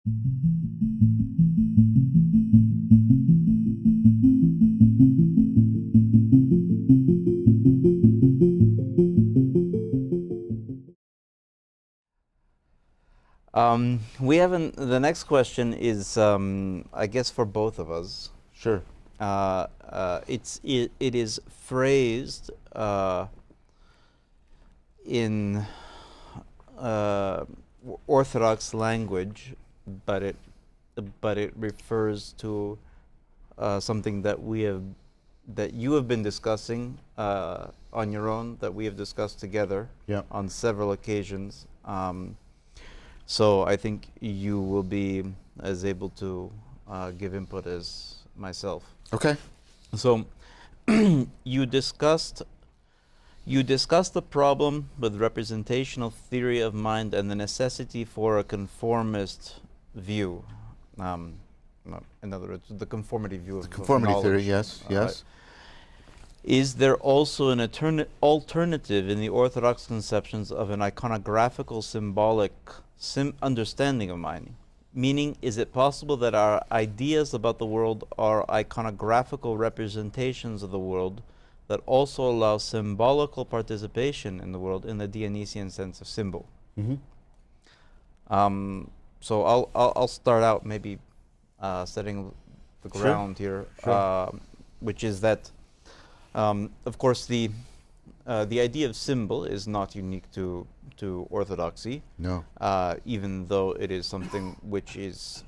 We haven't. The next question is, I guess, for both of us. Sure. It is phrased in Orthodox language, but it refers to something that you have been discussing on your own, that we have discussed together on several occasions. So I think you will be as able to give input as myself. Okay. So you discussed the problem with representational theory of mind and the necessity for a conformist view. In other words, the conformity view of conformity knowledge. theory, yes, yes. Is there also an alternative in the Orthodox conceptions of an iconographical symbolic understanding of mind? Meaning, is it possible that our ideas about the world are iconographical representations of the world that also allow symbolical participation in the world in the Dionysian sense of symbol? So I'll start out maybe setting the ground here, which is that, of course, the idea of symbol is not unique to Orthodoxy. No. Even though it is something which is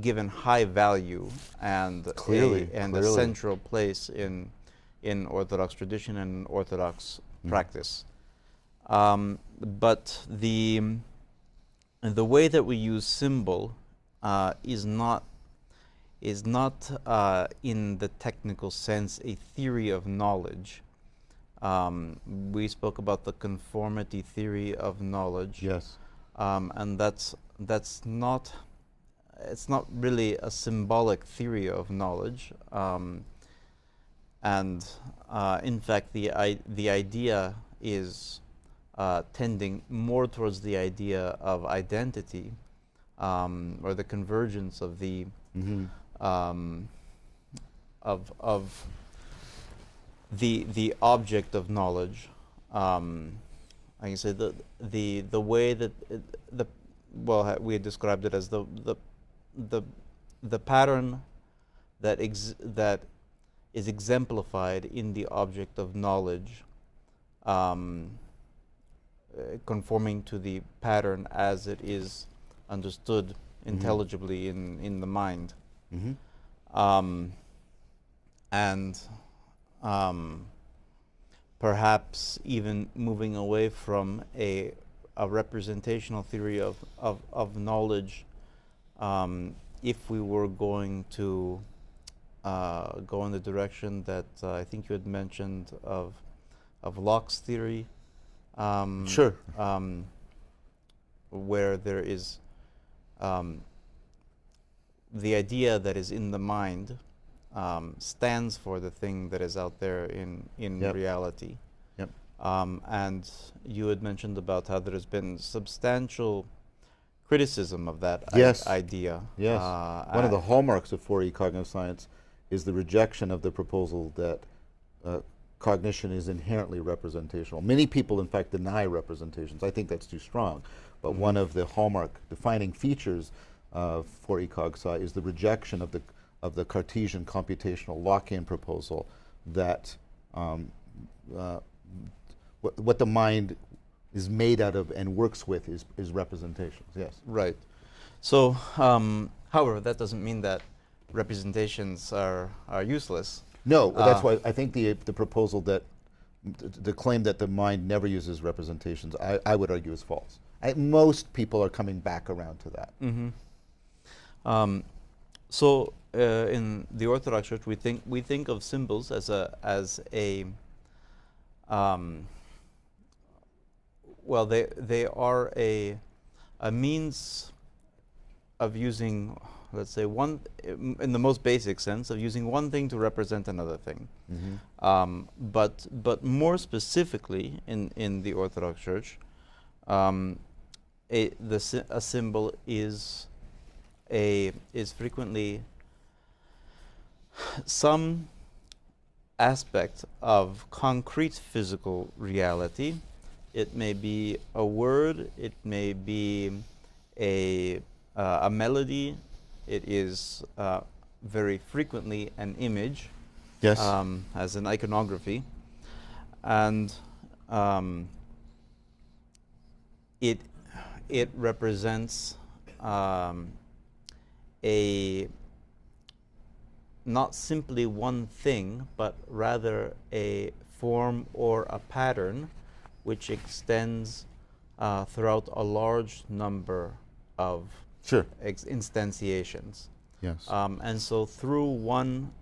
given high value and a central place in Orthodox tradition and Orthodox practice. But the way that we use symbol is not in the technical sense a theory of knowledge. We spoke about the conformity theory of knowledge. Yes. And that's not, it's not really a symbolic theory of knowledge. And in fact, the idea is tending more towards the idea of identity, or the convergence of the of the object of knowledge. I can say the way that we had described it as the pattern that is exemplified in the object of knowledge, conforming to the pattern as it is understood intelligibly in the mind. And perhaps even moving away from a representational theory of knowledge, if we were going to go in the direction that I think you had mentioned of Locke's theory, where there is the idea that is in the mind stands for the thing that is out there in reality. And you had mentioned about how there has been substantial criticism of that idea. Yes. One of the hallmarks of 4E cognitive science is the rejection of the proposal that cognition is inherently representational. Many people, in fact, deny representations. I think that's too strong. But one of the hallmark defining features of 4E cog sci is the rejection of the Cartesian computational Lockean proposal that what the mind is made out of and works with is representations. Yes. Right. So, however, that doesn't mean that representations are useless. No, that's why I think the proposal that the claim that the mind never uses representations, I would argue is false. Most people are coming back around to that. So in the Orthodox Church, we think of symbols as a well, they are a means of using, let's say, in the most basic sense, of using one thing to represent another thing. But more specifically in the Orthodox Church, a symbol is frequently some aspect of concrete physical reality. It may be a word, it may be a melody, it is very frequently an image, Yes. as an iconography, and it represents a not simply one thing, but rather a form or a pattern which extends throughout a large number of Sure. instantiations. Yes. And so through one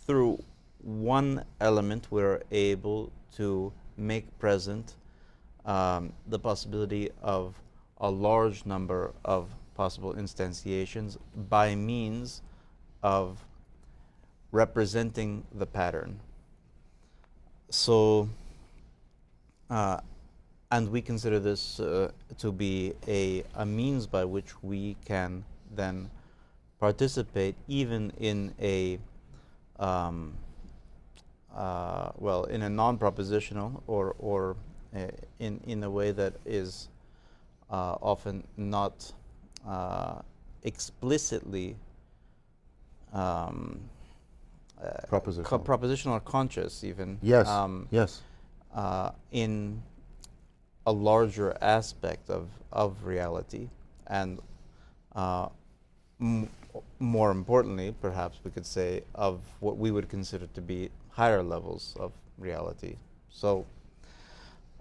through one element, we're able to make present the possibility of a large number of possible instantiations by means of representing the pattern. So, and we consider this to be a means by which we can then participate even in a well, in a non-propositional or in a way that is often not explicitly propositional or conscious even. Yes. Yes. In a larger aspect of reality, and more importantly, perhaps we could say, of what we would consider to be higher levels of reality. So,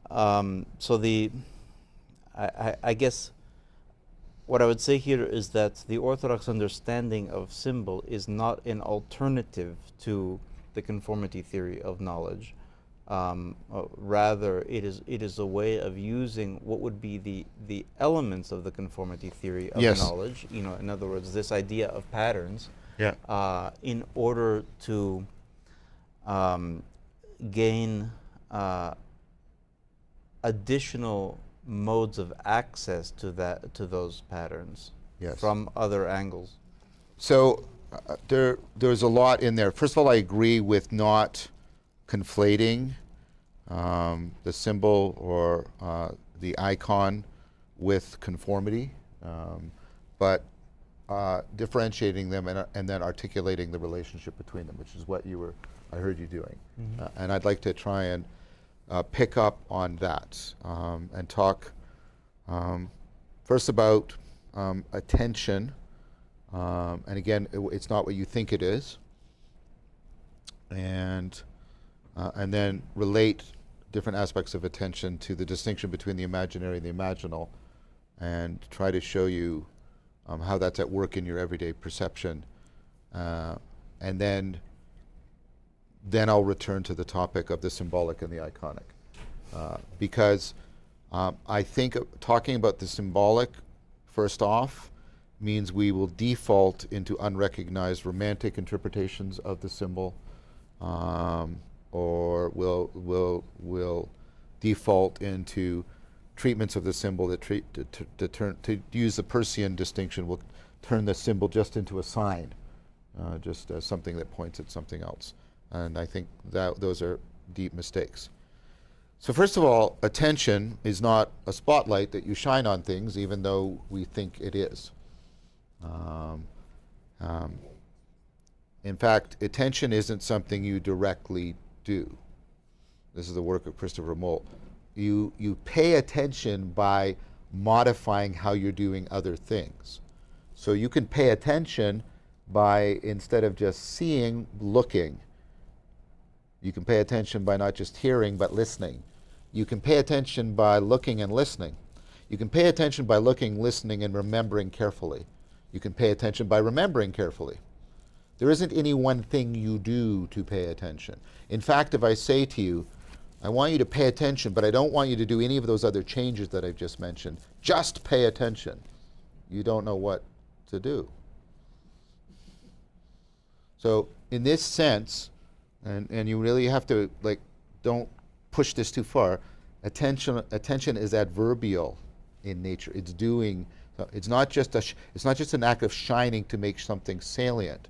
I guess what I would say here is that the Orthodox understanding of symbol is not an alternative to the conformity theory of knowledge. Rather, it is a way of using what would be the elements of the conformity theory of Yes. knowledge. You know, in other words, this idea of patterns. Yeah. In order to gain additional modes of access to those patterns. Yes. From other angles. So there's a lot in there. First of all, I agree with not conflating the symbol or the icon with conformity, but differentiating them and then articulating the relationship between them, which is what I heard you doing. Mm-hmm. And I'd like to try and pick up on that and talk first about attention. And again, it's not what you think it is. And then relate different aspects of attention to the distinction between the imaginary and the imaginal, and try to show you how that's at work in your everyday perception. And then I'll return to the topic of the symbolic and the iconic. Because I think talking about the symbolic, first off, means we will default into unrecognized romantic interpretations of the symbol, or will default into treatments of the symbol that to use the Persian distinction, will turn the symbol just into a sign, just as something that points at something else. And I think that those are deep mistakes. So first of all, attention is not a spotlight that you shine on things, even though we think it is. In fact, attention isn't something you directly do. This is the work of Christopher Moll. You pay attention by modifying how you're doing other things. So you can pay attention by, instead of just seeing, looking. You can pay attention by not just hearing, but listening. You can pay attention by looking and listening. You can pay attention by looking, listening, and remembering carefully. You can pay attention by remembering carefully. There isn't any one thing you do to pay attention. In fact, if I say to you, I want you to pay attention, but I don't want you to do any of those other changes that I've just mentioned, just pay attention, you don't know what to do. So in this sense, and you really have to, don't push this too far, Attention is adverbial in nature. It's doing. It's not just an act of shining to make something salient.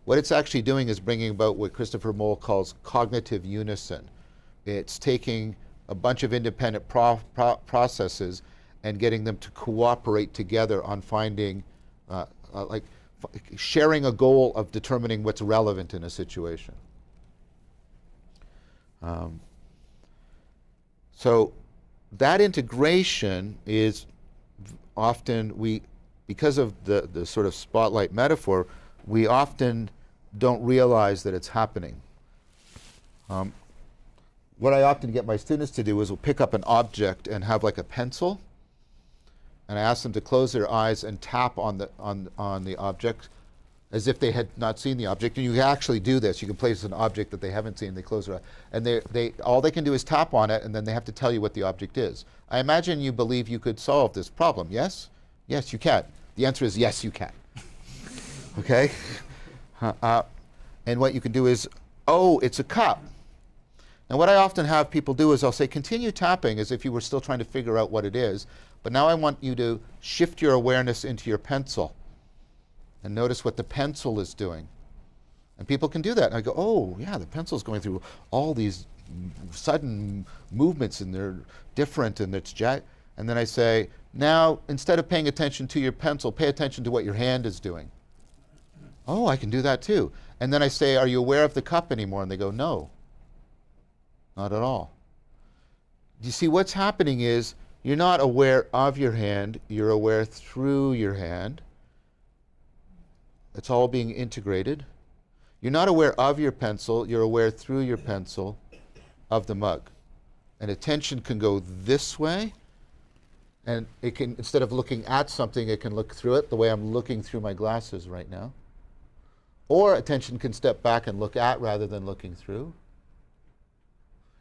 What it's actually doing is bringing about what Christopher Mole calls cognitive unison. It's taking a bunch of independent processes and getting them to cooperate together on finding, sharing a goal of determining what's relevant in a situation. So that integration is often, because of the sort of spotlight metaphor, we often don't realize that it's happening. What I often get my students to do is we'll pick up an object and have like a pencil, and I ask them to close their eyes and tap on the object as if they had not seen the object. And you can actually do this. You can place an object that they haven't seen, they close their eyes, and all they can do is tap on it, and then they have to tell you what the object is. I imagine you believe you could solve this problem, yes? Yes, you can. The answer is yes, you can. Okay? And what you can do is, oh, it's a cup. And what I often have people do is I'll say, continue tapping as if you were still trying to figure out what it is, but now I want you to shift your awareness into your pencil and notice what the pencil is doing. And people can do that. And I go, oh, yeah, the pencil's going through all these sudden movements, and they're different, and it's and then I say, now, instead of paying attention to your pencil, pay attention to what your hand is doing. Oh, I can do that too. And then I say, are you aware of the cup anymore? And they go, no, not at all. You see, what's happening is you're not aware of your hand, you're aware through your hand. It's all being integrated. You're not aware of your pencil, you're aware through your pencil of the mug. And attention can go this way, and it can, instead of looking at something, it can look through it, the way I'm looking through my glasses right now. Or attention can step back and look at rather than looking through.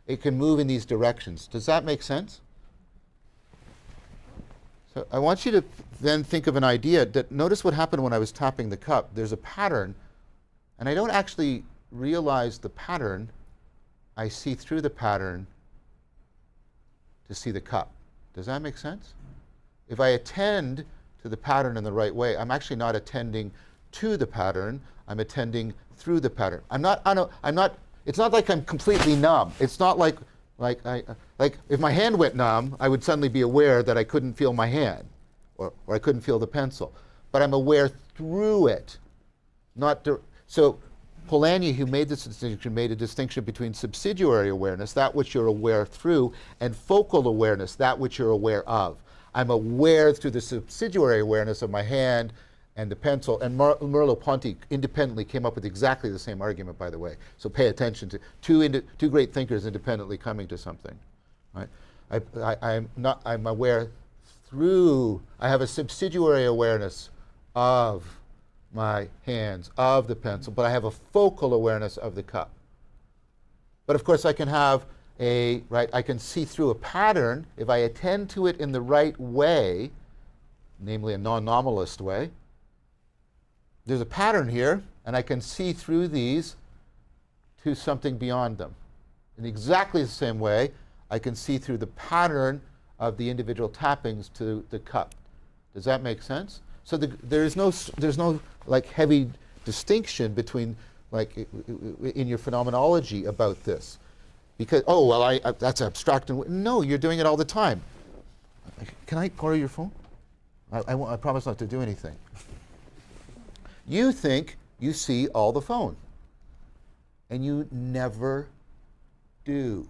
It can move in these directions. Does that make sense? So I want you to then think of an idea that, notice what happened when I was tapping the cup. There's a pattern, and I don't actually realize the pattern. I see through the pattern to see the cup. Does that make sense? If I attend to the pattern in the right way, I'm actually not attending to the pattern, I'm attending through the pattern. It's not like I'm completely numb. It's not like if my hand went numb, I would suddenly be aware that I couldn't feel my hand, or I couldn't feel the pencil. But I'm aware through it. So Polanyi, who made this distinction, made a distinction between subsidiary awareness, that which you're aware through, and focal awareness, that which you're aware of. I'm aware through the subsidiary awareness of my hand and the pencil, and Merleau-Ponty independently came up with exactly the same argument, by the way. So pay attention to two great thinkers independently coming to something. Right? I'm aware through, I have a subsidiary awareness of my hands, of the pencil, but I have a focal awareness of the cup. But of course I can have I can see through a pattern if I attend to it in the right way, namely a non-nominalist way. There's a pattern here, and I can see through these to something beyond them. In exactly the same way, I can see through the pattern of the individual tappings to the cup. Does that make sense? So there's no like heavy distinction between in your phenomenology about this, because that's abstract. No, you're doing it all the time. Can I borrow your phone? I promise not to do anything. You think you see all the phone, and you never do,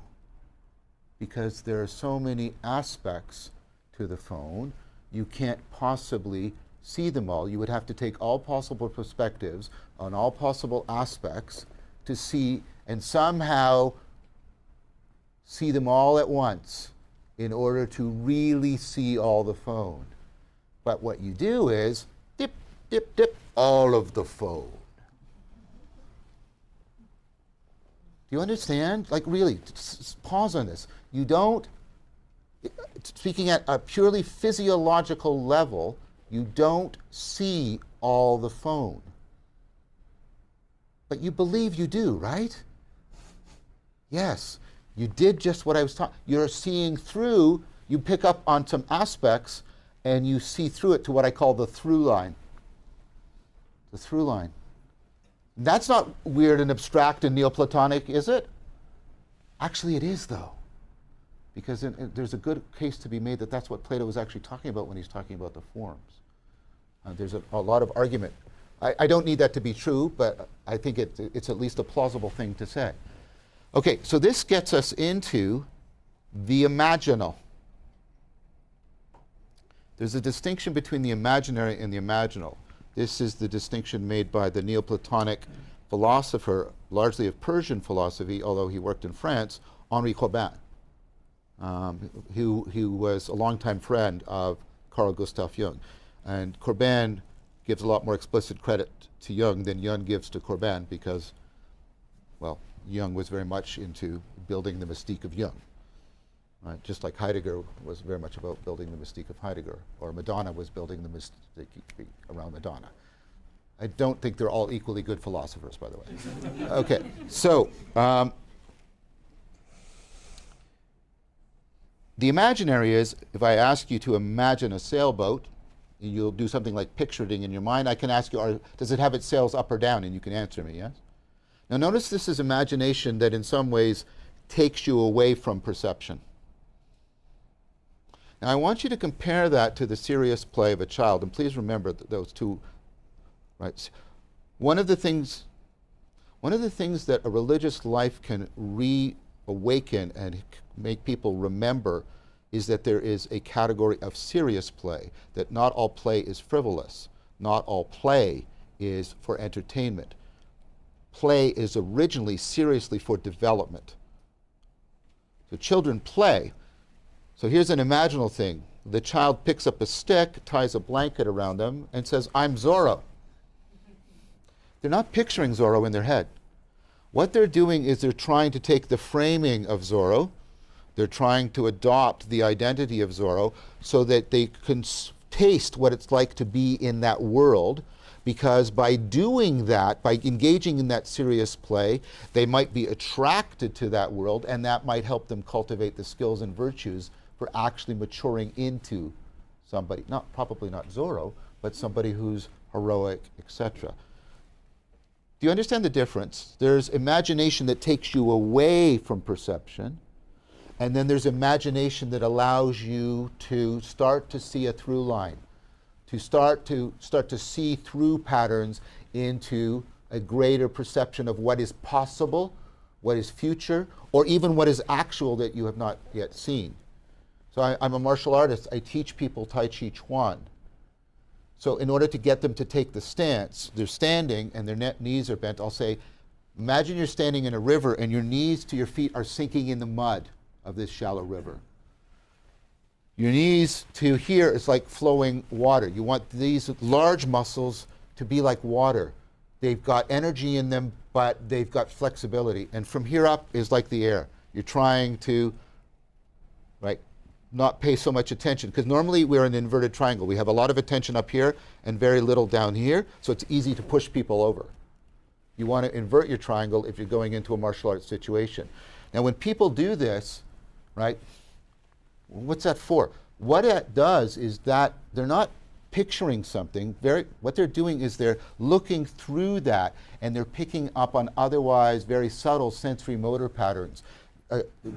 because there are so many aspects to the phone, you can't possibly see them all. You would have to take all possible perspectives on all possible aspects to see, and somehow see them all at once in order to really see all the phone. But what you do is dip, dip, dip all of the phone. Do you understand? Like really, pause on this. You don't, speaking at a purely physiological level, you don't see all the phone. But you believe you do, right? Yes, You did just what I was talking. You're seeing through, you pick up on some aspects and you see through it to what I call the through line. The through line. That's not weird and abstract and Neoplatonic, is it? Actually, it is, though. Because there's a good case to be made that that's what Plato was actually talking about when he's talking about the forms. There's a lot of argument. I don't need that to be true, but I think it's at least a plausible thing to say. Okay, so this gets us into the imaginal. There's a distinction between the imaginary and the imaginal. This is the distinction made by the Neoplatonic philosopher, largely of Persian philosophy, although he worked in France, Henri Corbin, who was a longtime friend of Carl Gustav Jung. And Corbin gives a lot more explicit credit to Jung than Jung gives to Corbin because, well, Jung was very much into building the mystique of Jung. Right? Just like Heidegger was very much about building the mystique of Heidegger, or Madonna was building the mystique around Madonna. I don't think they're all equally good philosophers, by the way. Okay, so the imaginary is, if I ask you to imagine a sailboat, you'll do something like picturing in your mind. I can ask you, does it have its sails up or down? And you can answer me, yes? Now notice this is imagination that in some ways takes you away from perception. Now I want you to compare that to the serious play of a child, and please remember those two, right? One of the things that a religious life can reawaken and make people remember is that there is a category of serious play, that not all play is frivolous, not all play is for entertainment. Play is originally seriously for development. So children play. So here's an imaginal thing. The child picks up a stick, ties a blanket around them, and says, "I'm Zorro." They're not picturing Zorro in their head. What they're doing is they're trying to take the framing of Zorro, they're trying to adopt the identity of Zorro so that they can taste what it's like to be in that world, because by doing that, by engaging in that serious play, they might be attracted to that world, and that might help them cultivate the skills and virtues for actually maturing into somebody, probably not Zorro, but somebody who's heroic, etc. Do you understand the difference? There's imagination that takes you away from perception, and then there's imagination that allows you to start to see a through line, to start to see through patterns into a greater perception of what is possible, what is future, or even what is actual that you have not yet seen. So I'm a martial artist. I teach people Tai Chi Chuan. So in order to get them to take the stance, they're standing and their knees are bent. I'll say, imagine you're standing in a river and your knees to your feet are sinking in the mud of this shallow river. Your knees to here is like flowing water. You want these large muscles to be like water. They've got energy in them, but they've got flexibility. And from here up is like the air. You're trying to, right, not pay so much attention, because normally we're an inverted triangle. We have a lot of attention up here and very little down here, so it's easy to push people over. You want to invert your triangle if you're going into a martial arts situation. Now when people do this, right, what's that for? What it does is that they're not picturing something. What they're doing is they're looking through that, and they're picking up on otherwise very subtle sensory motor patterns,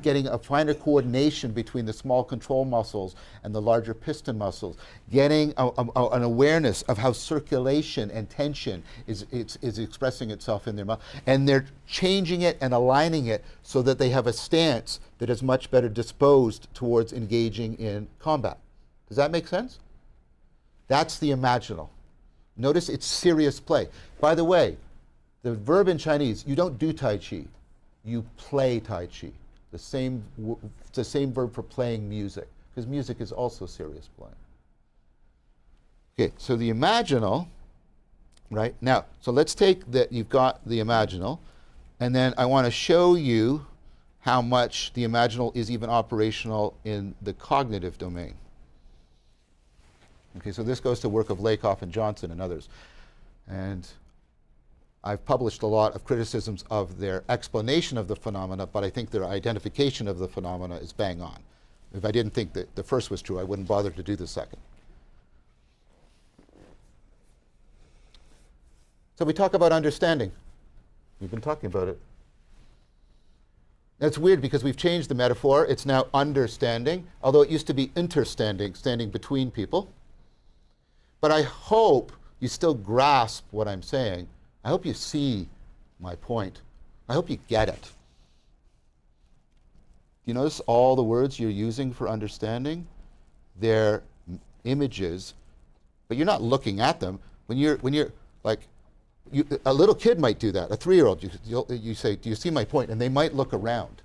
getting a finer coordination between the small control muscles and the larger piston muscles, getting an awareness of how circulation and tension is expressing itself in their mouth, and they're changing it and aligning it so that they have a stance that is much better disposed towards engaging in combat. Does that make sense? That's the imaginal. Notice it's serious play. By the way, the verb in Chinese, you don't do Tai Chi, you play Tai Chi. It's the same verb for playing music, because music is also serious play. Okay, so the imaginal, right? Now, so let's take that you've got the imaginal, and then I want to show you how much the imaginal is even operational in the cognitive domain. Okay, so this goes to work of Lakoff and Johnson and others. And I've published a lot of criticisms of their explanation of the phenomena, but I think their identification of the phenomena is bang on. If I didn't think that the first was true, I wouldn't bother to do the second. So we talk about understanding. We've been talking about it. It's weird because we've changed the metaphor. It's now understanding, although it used to be interstanding, standing between people. But I hope you still grasp what I'm saying. I hope you see my point. I hope you get it. You notice all the words you're using for understanding? They're images, but you're not looking at them. When you're like, a little kid might do that. A 3-year-old, you say, do you see my point? And they might look around.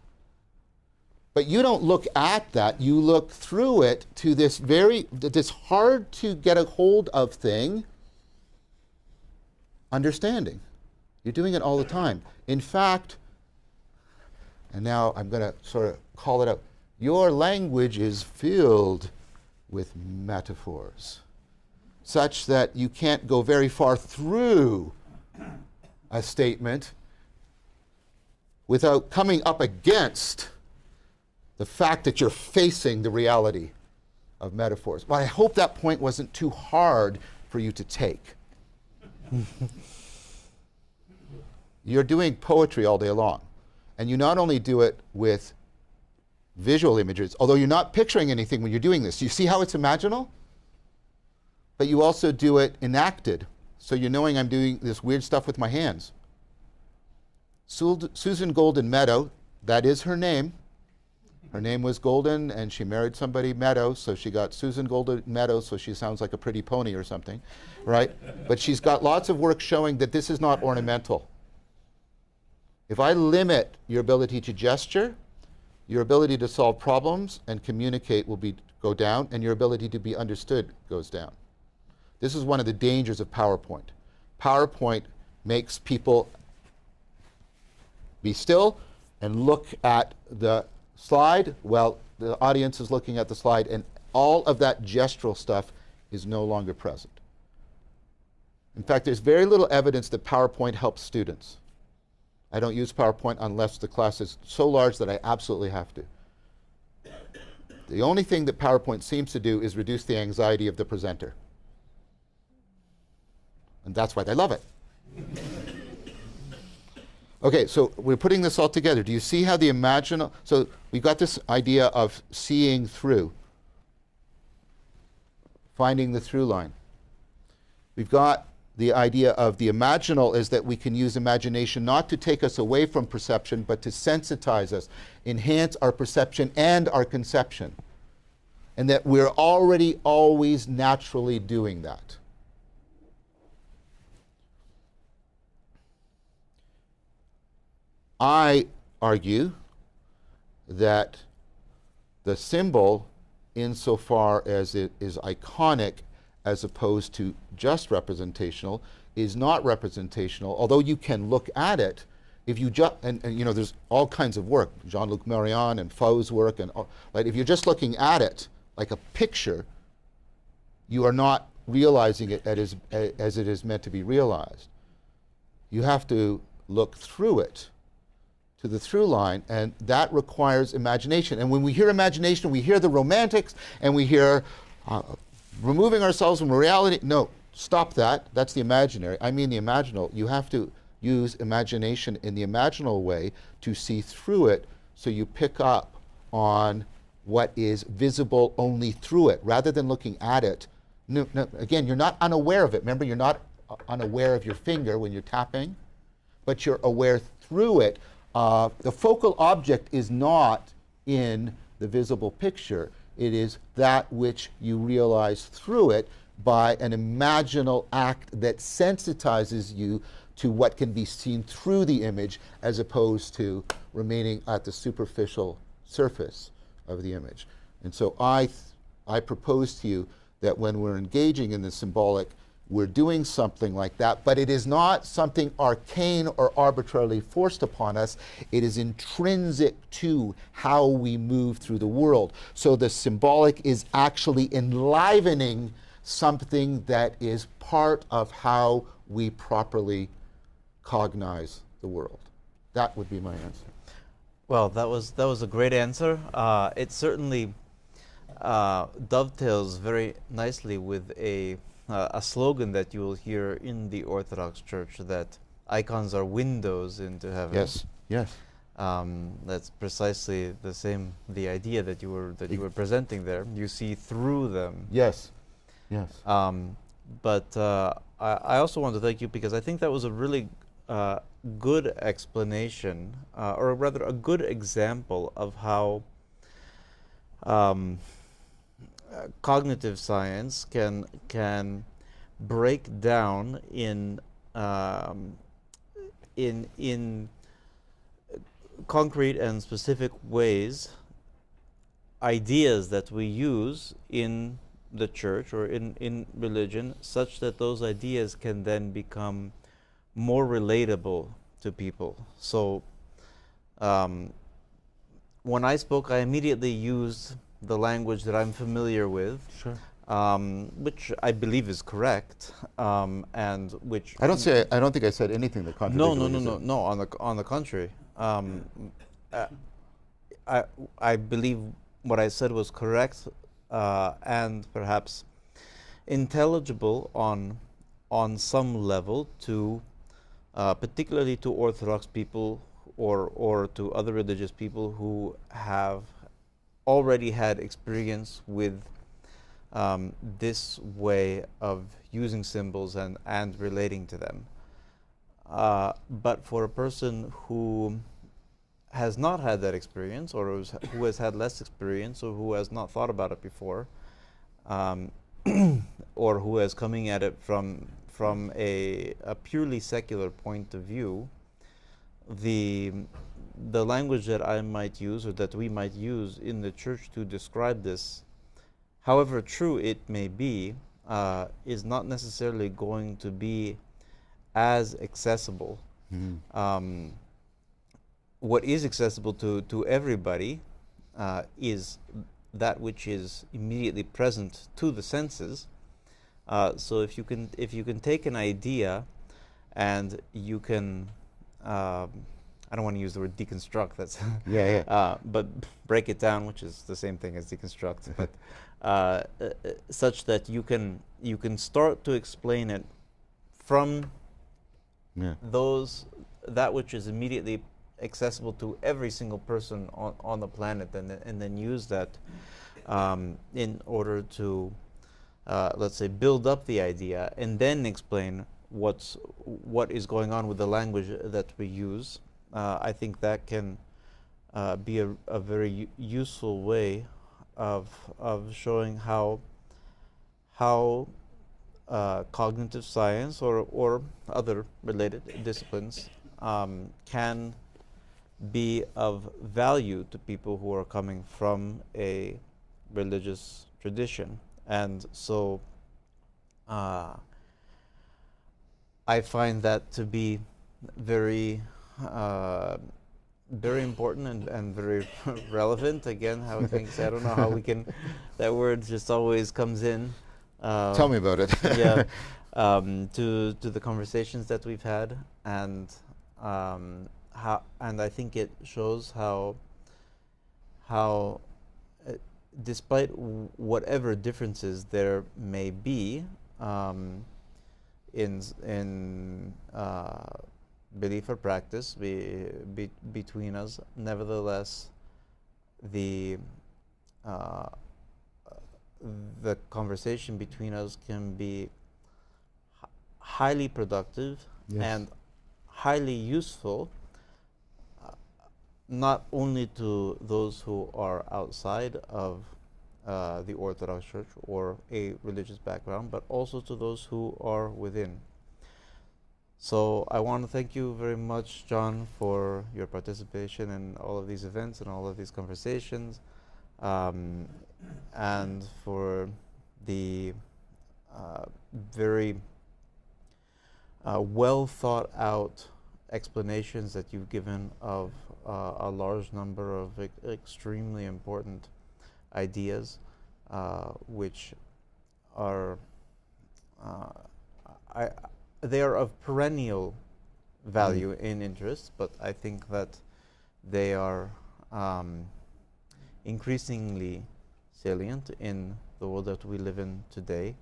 But you don't look at that. You look through it to this this hard to get a hold of thing, understanding. You're doing it all the time. In fact, and now I'm going to sort of call it out, your language is filled with metaphors, such that you can't go very far through a statement without coming up against the fact that you're facing the reality of metaphors. But I hope that point wasn't too hard for you to take. You're doing poetry all day long, and you not only do it with visual images, although you're not picturing anything when you're doing this. You see how it's imaginal? But you also do it enacted. So you're knowing I'm doing this weird stuff with my hands. Susan Golden Meadow, that is her name. Her name was Golden, and she married somebody Meadow, so she got Susan Golden Meadow, so she sounds like a pretty pony or something, right? But she's got lots of work showing that this is not ornamental. If I limit your ability to gesture, your ability to solve problems and communicate will go down, and your ability to be understood goes down. This is one of the dangers of PowerPoint. PowerPoint makes people be still and look at the slide while the audience is looking at the slide, and all of that gestural stuff is no longer present. In fact, there's very little evidence that PowerPoint helps students. I don't use PowerPoint unless the class is so large that I absolutely have to. The only thing that PowerPoint seems to do is reduce the anxiety of the presenter. And that's why they love it. Okay, so we're putting this all together. Do you see how the imaginal, so we've got this idea of seeing through, finding the through line. We've got the idea of the imaginal is that we can use imagination not to take us away from perception, but to sensitize us, enhance our perception and our conception. And that we're already always naturally doing that. I argue that the symbol, insofar as it is iconic as opposed to just representational, is not representational, although you can look at it. If you just, and you know, there's all kinds of work, Jean-Luc Marion and Faux's work, and like, if you're just looking at it like a picture, you are not realizing it as it is meant to be realized. You have to look through it to the through line, and that requires imagination. And when we hear imagination, we hear the romantics, and we hear removing ourselves from reality. No, stop that. That's the imaginary. I mean the imaginal. You have to use imagination in the imaginal way to see through it, so you pick up on what is visible only through it, rather than looking at it. No, again, you're not unaware of it. Remember, you're not unaware of your finger when you're tapping, but you're aware through it. The focal object is not in the visible picture. It is that which you realize through it by an imaginal act that sensitizes you to what can be seen through the image, as opposed to remaining at the superficial surface of the image. And so I propose to you that when we're engaging in the symbolic, we're doing something like that, but it is not something arcane or arbitrarily forced upon us. It is intrinsic to how we move through the world. So the symbolic is actually enlivening something that is part of how we properly cognize the world? That would be my answer. Well, that was a great answer. It certainly dovetails very nicely with a slogan that you will hear in the Orthodox Church, that icons are windows into heaven. Yes, yes. That's precisely the idea that you were presenting there. You see through them. Yes, yes. But I also want to thank you, because I think that was a really good explanation, or rather a good example of how cognitive science can break down in concrete and specific ways ideas that we use in the church or in religion, such that those ideas can then become more relatable to people. So when I spoke, I immediately used the language that I'm familiar with, Sure. which I believe is correct, and which I don't think I said anything that contradicted what you said. no. On the contrary, I believe what I said was correct, and perhaps intelligible on some level to particularly to Orthodox people or to other religious people who have already had experience with this way of using symbols and relating to them. But for a person who has not had that experience, or who has had less experience, or who has not thought about it before, or who is coming at it from a purely secular point of view, the language that I might use, or that we might use in the church to describe this, however true it may be, is not necessarily going to be as accessible. Mm-hmm. What is accessible to everybody is that which is immediately present to the senses. So if you can take an idea and you can, I don't want to use the word deconstruct. That's but break it down, which is the same thing as deconstruct. But such that you can start to explain it from that which is immediately accessible to every single person on the planet, and then use that in order to let's say build up the idea, and then explain what is going on with the language that we use. I think that can be a very useful way of showing how cognitive science or other related disciplines can be of value to people who are coming from a religious tradition. And so I find that to be very very important and very relevant. Again, how I think, I don't know how we can, that word just always comes in. Tell me about it. Yeah, to the conversations that we've had, and I think it shows how despite whatever differences there may be in belief or practice between us, nevertheless the conversation between us can be highly productive and highly useful, not only to those who are outside of the Orthodox Church or a religious background, but also to those who are within. So I want to thank you very much, John, for your participation in all of these events and all of these conversations, and for the very well thought out explanations that you've given of a large number of extremely important ideas, which are they are of perennial value in interests, but I think that they are increasingly salient in the world that we live in today.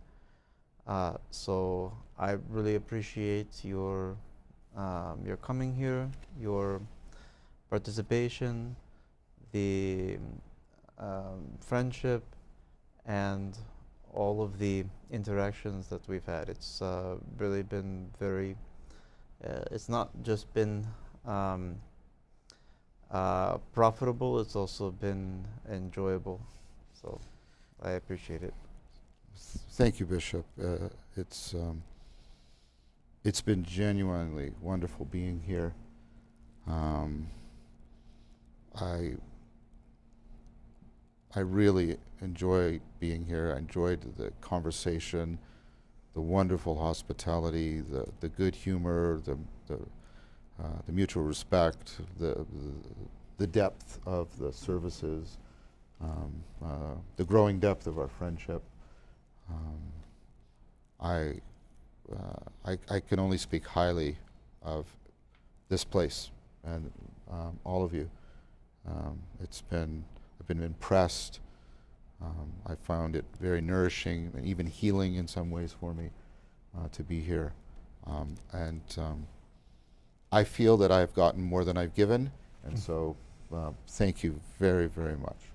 So I really appreciate your coming here, your participation, the friendship, and all of the interactions that we've had. It's really been very, it's not just been profitable, it's also been enjoyable. So I appreciate it. Thank you, Bishop. It's been genuinely wonderful being here. I really enjoy being here. I enjoyed the conversation, the wonderful hospitality, the good humor, the mutual respect, the depth of the services, the growing depth of our friendship. I can only speak highly of this place and all of you. I've been impressed. I found it very nourishing and even healing in some ways for me to be here. I feel that I've gotten more than I've given, and so thank you very, very much.